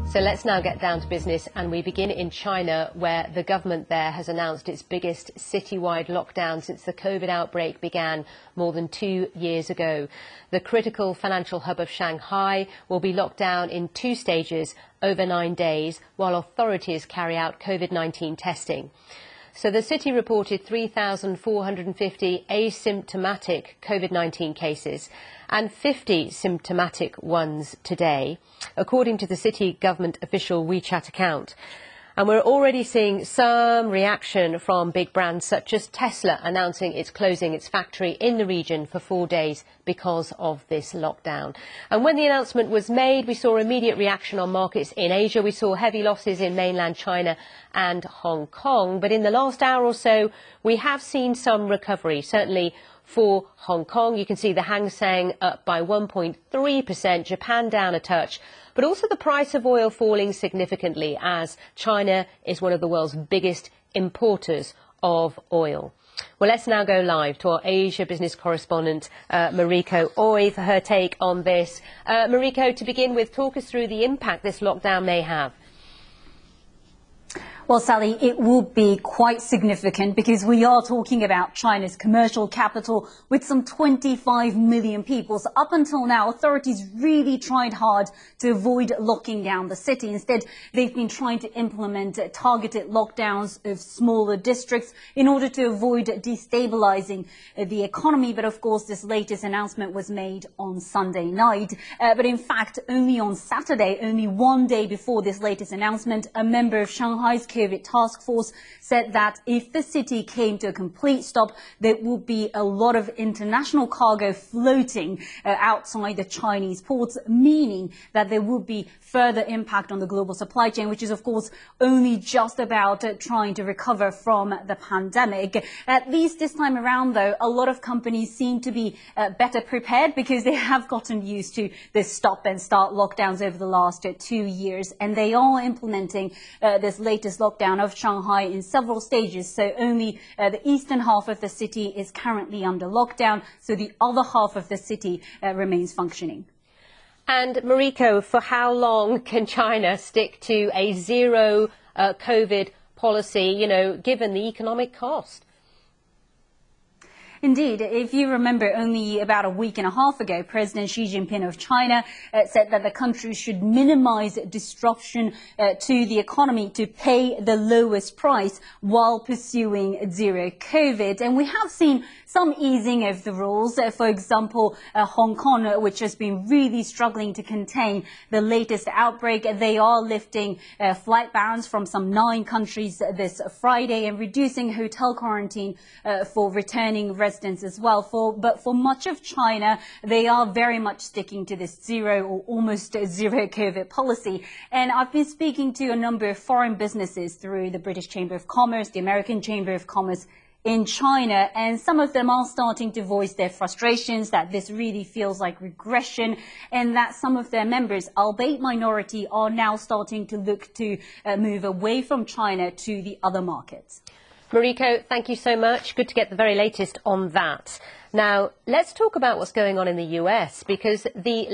So let's now get down to business, and we begin in China, where the government there has announced its biggest citywide lockdown since the COVID outbreak began more than 2 years ago. The critical financial hub of Shanghai will be locked down in 2 stages over 9 days, while authorities carry out COVID-19 testing. So the city reported 3,450 asymptomatic COVID-19 cases and 50 symptomatic ones today, according to the city government official WeChat account. And we're already seeing some reaction from big brands such as Tesla announcing it's closing its factory in the region for 4 days because of this lockdown. And when the announcement was made, we saw immediate reaction on markets in Asia. We saw heavy losses in mainland China and Hong Kong. But in the last hour or so, we have seen some recovery, certainly for Hong Kong. You can see the Hang Seng up by 1.3%, Japan down a touch, but also the price of oil falling significantly as China is one of the world's biggest importers of oil. Well, let's now go live to our Asia business correspondent, Mariko Oi, for her take on this. Mariko, to begin with, talk us through the impact this lockdown may have. Well, Sally, it will be quite significant because we are talking about China's commercial capital with some 25 million people. So up until now, authorities really tried hard to avoid locking down the city. Instead, they've been trying to implement targeted lockdowns of smaller districts in order to avoid destabilizing the economy. But of course, this latest announcement was made on Sunday night. But in fact, only on Saturday, only 1 day before this latest announcement, a member of Shanghai's COVID task force said that if the city came to a complete stop, there would be a lot of international cargo floating outside the Chinese ports, meaning that there would be further impact on the global supply chain, which is, of course, only just about trying to recover from the pandemic. At least this time around, though, a lot of companies seem to be better prepared because they have gotten used to this stop-and-start lockdowns over the last 2 years, and they are implementing this latest lockdown of Shanghai in several stages. So only the eastern half of the city is currently under lockdown, so the other half of the city remains functioning. And Mariko, for how long can China stick to a zero COVID policy, given the economic cost? Indeed, if you remember, only about a week and a half ago, President Xi Jinping of China said that the country should minimize disruption to the economy to pay the lowest price while pursuing zero COVID. And we have seen some easing of the rules. For example, Hong Kong, which has been really struggling to contain the latest outbreak, they are lifting flight bans from some 9 countries this Friday and reducing hotel quarantine for returning residents as well. But for much of China, they are very much sticking to this zero or almost zero COVID policy. And I've been speaking to a number of foreign businesses through the British Chamber of Commerce, the American Chamber of Commerce in China, and some of them are starting to voice their frustrations that this really feels like regression, and that some of their members, albeit minority, are now starting to look to move away from China to the other markets. Mariko, thank you so much. Good to get the very latest on that. Now, let's talk about what's going on in the US, because the